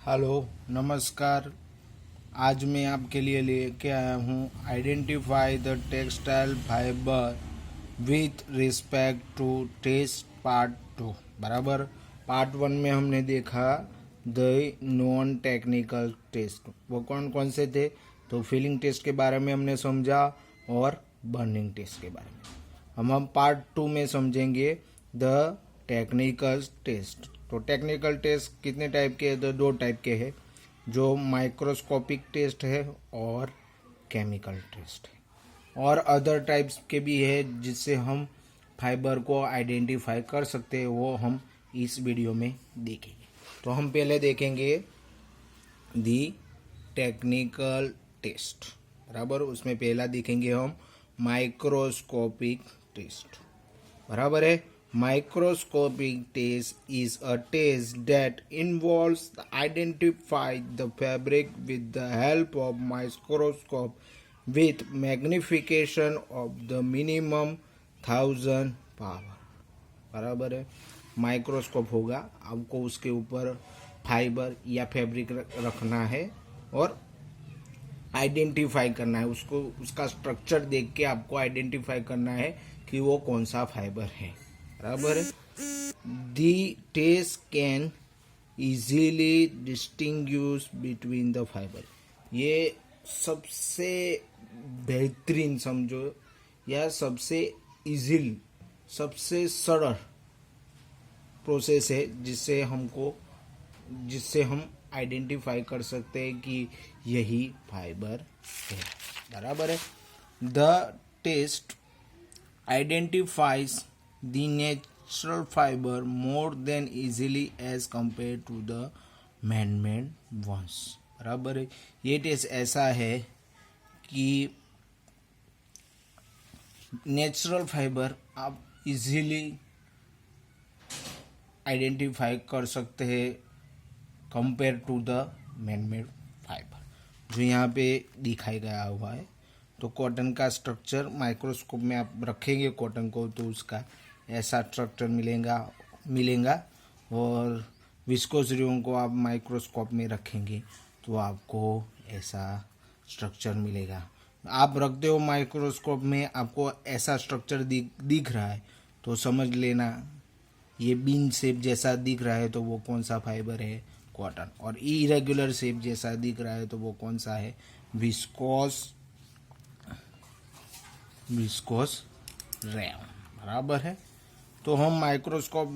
Hello, नमस्कार। आज मैं आपके लिए लेके आया हूँ identify the textile fibre with respect to test part 2। बराबर। पार्ट 1 में हमने देखा द नॉन टेक्निकल टेस्ट। वो कौन कौन से थे? तो फीलिंग टेस्ट के बारे में हमने समझा और बर्निंग टेस्ट के बारे में। हम पार्ट 2 में समझेंगे द टेक्निकल टेस्ट। तो टेक्निकल टेस्ट कितने टाइप के हैं? तो 2 टाइप के हैं, जो माइक्रोस्कोपिक टेस्ट है और केमिकल टेस्ट है। और अदर टाइप्स के भी है जिससे हम फाइबर को आइडेंटिफाई कर सकते हैं, वो हम इस वीडियो में देखेंगे। तो हम पहले देखेंगे दी टेक्निकल टेस्ट। बराबर। उसमें पहला देखेंगे हम माइक्रोस्कोपिक टेस्ट। बराबर है। Microscopic test is a test that involves identify the fabric with the help of microscope with magnification of the minimum 1000 power। बराबर है। माइक्रोस्कोप होगा, आपको उसके ऊपर फाइबर या फैब्रिक रखना है और आइडेंटिफाई करना है उसको। उसका स्ट्रक्चर देख के आपको आइडेंटिफाई करना है कि वो कौन सा फाइबर है। बराबर है। The test can easily distinguish between the fibre. ये सबसे बेहतरीन समझो या सबसे इजीली, सबसे सरल प्रोसेस है जिससे हम आइडेंटिफाई कर सकते हैं कि यही फाइबर है। बराबर है। The test identifies the natural fibre more than easily as compare to the man-made ones. बराबर है। ये टेस्ट ऐसा है कि नेचुरल फाइबर आप इजीली आइडेंटिफाई कर सकते हैं compare to the man-made fibre, जो यहाँ पे दिखाई गया हुआ है। तो कॉटन का स्ट्रक्चर माइक्रोस्कोप में आप रखेंगे कॉटन को तो उसका ऐसा स्ट्रक्चर मिलेगा और विस्कोस रेयन को आप माइक्रोस्कोप में रखेंगे तो आपको ऐसा स्ट्रक्चर मिलेगा। आप रखते हो माइक्रोस्कोप में, आपको ऐसा स्ट्रक्चर दिख रहा है तो समझ लेना ये बीन शेप जैसा दिख रहा है तो वो कौन सा फाइबर है? कॉटन। और इरेगुलर शेप जैसा दिख रहा है तो वो कौन सा है? Viscose rayon. बराबर है। तो हम माइक्रोस्कोप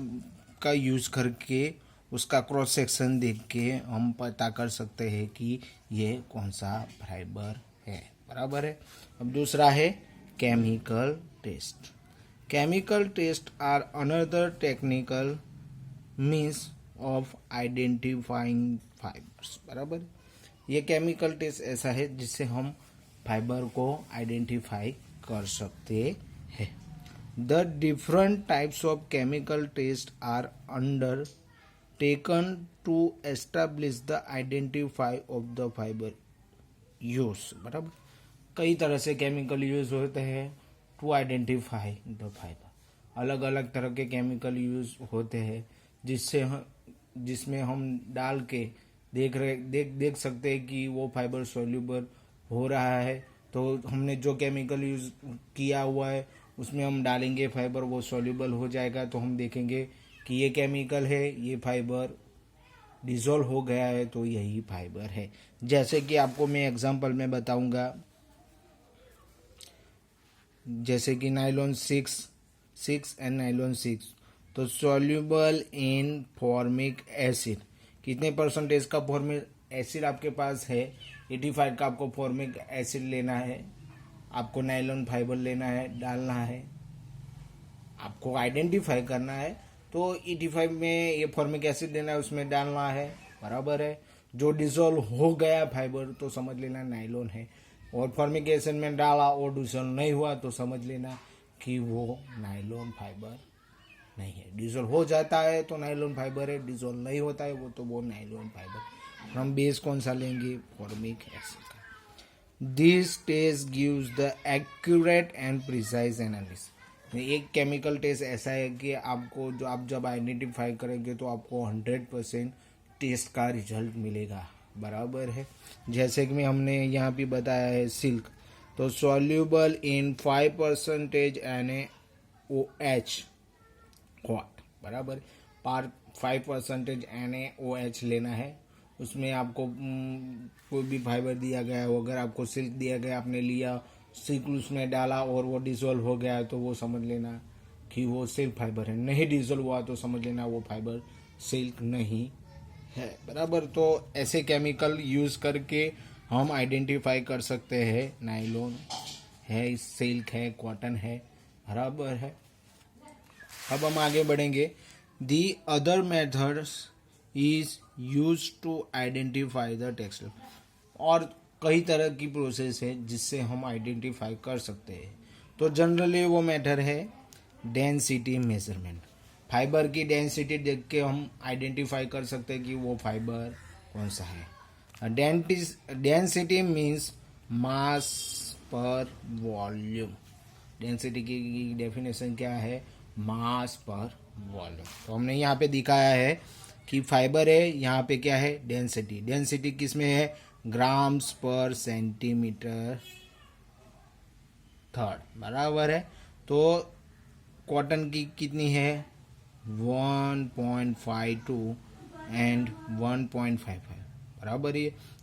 का यूज करके उसका क्रॉस सेक्शन देख के हम पता कर सकते हैं कि ये कौन सा फाइबर है। बराबर है। अब दूसरा है chemical test. Chemical test are another technical means of identifying fibres. बराबर। ये केमिकल टेस्ट ऐसा है जिससे हम फाइबर को आइडेंटिफाई कर सकते हैं। The different types of chemical test are undertaken to establish the identify of the fibre use. बराबर। कई तरह से केमिकल यूज होते हैं टू आइडेंटिफाई द फाइबर। अलग अलग तरह के केमिकल यूज होते हैं जिसमें हम डाल के देख सकते हैं कि वो फाइबर सॉल्यूबल हो रहा है। तो हमने जो केमिकल यूज किया हुआ है उसमें हम डालेंगे फाइबर, वो सॉल्यूबल हो जाएगा तो हम देखेंगे कि ये केमिकल है, ये फाइबर डिसॉल्व हो गया है तो यही फाइबर है। जैसे कि आपको मैं एग्जांपल में बताऊंगा, जैसे कि नाइलॉन 6 एंड नाइलॉन 6 तो सॉल्यूबल इन फॉर्मिक एसिड। कितने परसेंटेज का फॉर्मिक एसिड आपके पास है? 85 का आपको फॉर्मिक एसिड लेना है, आपको नाइलॉन फाइबर लेना है, डालना है, आपको आइडेंटिफाई करना है तो 85 में ये फॉर्मिक एसिड लेना है, उसमें डालना है। बराबर है। जो डिसॉल्व हो गया फाइबर तो समझ लेना नाइलॉन है, और फॉर्मिक एसिड में डाला और डिसॉल्व नहीं हुआ तो समझ लेना कि वो नाइलॉन फाइबर नहीं है। डिसॉल्व हो जाता है तो नाइलॉन फाइबर है, डिसॉल्व नहीं होता है वो नाइलॉन फाइबर। हम बेस कौन सा लेंगे? फॉर्मिक एसिड का। This test gives the accurate and precise analysis. एक केमिकल टेस्ट ऐसा है कि आपको जो आप जब आइडेंटिफाई करेंगे तो आपको 100% टेस्ट का रिजल्ट मिलेगा, बराबर है। जैसे कि हमने यहाँ पे बताया है सिल्क, तो सॉल्यूबल इन 5% NaOH क्वाट, बराबर। पार 5% NaOH लेना है। उसमें आपको कोई भी फाइबर दिया गया है, अगर आपको सिल्क दिया गया, आपने लिया, सिल्क उसमें डाला और वो डिसॉल्व हो गया तो वो समझ लेना कि वो सिल्क फाइबर है। नहीं डिसॉल्व हुआ तो समझ लेना वो फाइबर सिल्क नहीं है, बराबर। तो ऐसे केमिकल यूज करके हम आइडेंटिफाई कर सकते हैं नायलॉन है, सिल्क है, कॉटन है, बराबर है। अब हम आगे बढ़ेंगे। The other methods is use to identify the textile. और कई तरह की प्रोसेस है जिससे हम आइडेंटिफाई कर सकते हैं। तो जनरली वो मेथड है डेंसिटी मेजरमेंट। फाइबर की डेंसिटी देख के हम आइडेंटिफाई कर सकते हैं कि वो फाइबर कौन सा है। डेंसिटी मीन्स मास पर वॉल्यूम। डेंसिटी की डेफिनेशन क्या है? मास पर वॉल्यूम। तो हमने यहाँ पे दिखाया है कि फाइबर है, यहाँ पे क्या है? डेंसिटी। डेंसिटी किस में है? ग्राम्स पर सेंटीमीटर थर्ड, बराबर है। तो कॉटन की कितनी है? 1.52 एंड 1.55, बराबर।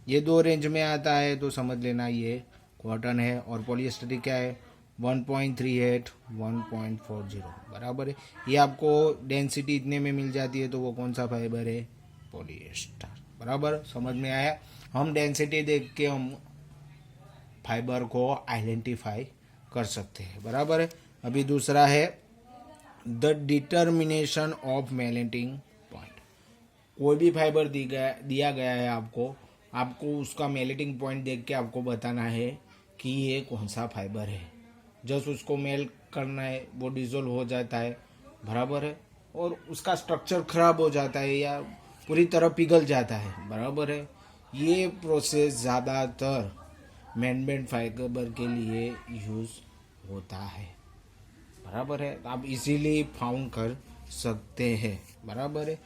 ये दो रेंज में आता है तो समझ लेना ये कॉटन है। और पॉलिएस्टर क्या है? 1.38 1.40, बराबर है। ये आपको डेंसिटी इतने में मिल जाती है तो वो कौन सा फाइबर है? पॉलिएस्टर, बराबर। समझ में आया? हम डेंसिटी देख के हम फाइबर को आइडेंटिफाई कर सकते हैं, बराबर है। अभी दूसरा है the determination of melting point. कोई भी फाइबर दिया गया है आपको उसका मेल्टिंग पॉइंट देख के आपको बताना है कि ये कौन सा फाइबर है। जस्ट उसको मेल्ट करना है, वो डिजोल्व हो जाता है, बराबर है, और उसका स्ट्रक्चर खराब हो जाता है या पूरी तरह पिघल जाता है, बराबर है। ये प्रोसेस ज़्यादातर मैनमेड फाइबर के लिए यूज होता है, बराबर है। आप इजीली फाउंड कर सकते हैं, बराबर है।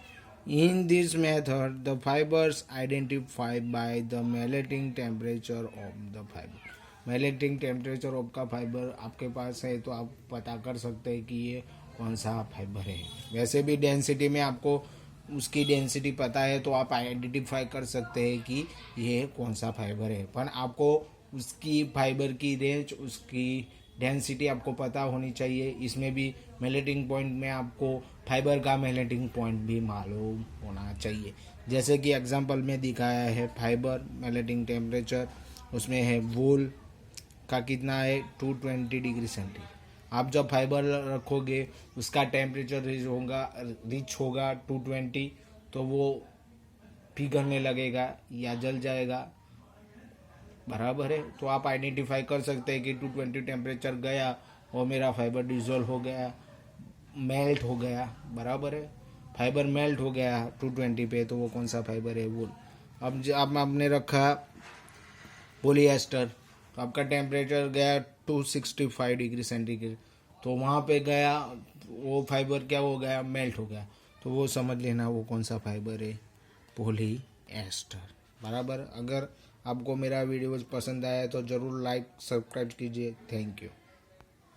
In this method the fibres identify by the melting temperature of the fibre. Melting temperature of का फाइबर आपके पास है तो आप पता कर सकते हैं कि ये कौन सा फाइबर है। वैसे भी डेंसिटी में आपको उसकी डेंसिटी पता है तो आप आइडेंटिफाई कर सकते हैं कि ये कौन सा फाइबर है। पर आपको उसकी फाइबर की रेंज, उसकी डेंसिटी आपको पता होनी चाहिए। इसमें भी मेल्टिंग पॉइंट में आपको फाइबर का मेल्टिंग पॉइंट भी मालूम होना चाहिए। जैसे कि एग्जांपल में दिखाया है फाइबर मेल्टिंग टेम्परेचर, उसमें है वूल का कितना है? 220 डिग्री सेंटीग्रेड। आप जब फाइबर रखोगे उसका टेम्परेचर रिच होगा 220, तो वो पिघलने लगेगा या जल जाएगा, बराबर है। तो आप आइडेंटिफाई कर सकते हैं कि 220 टेम्परेचर गया और मेरा फाइबर डिजोल्व हो गया, मेल्ट हो गया, बराबर है। फाइबर मेल्ट हो गया 220 पे तो वो कौन सा फाइबर है? वूल। अब जब आपने रखा पोलिएस्टर तो आपका टेम्परेचर गया 265 डिग्री सेंटीग्रेड, तो वहाँ पे गया वो फाइबर क्या हो गया? मेल्ट हो गया। तो वो समझ लेना वो कौन सा फाइबर है? पॉलीएस्टर, बराबर। अगर आपको मेरा वीडियो पसंद आया तो ज़रूर लाइक सब्सक्राइब कीजिए। Thank you.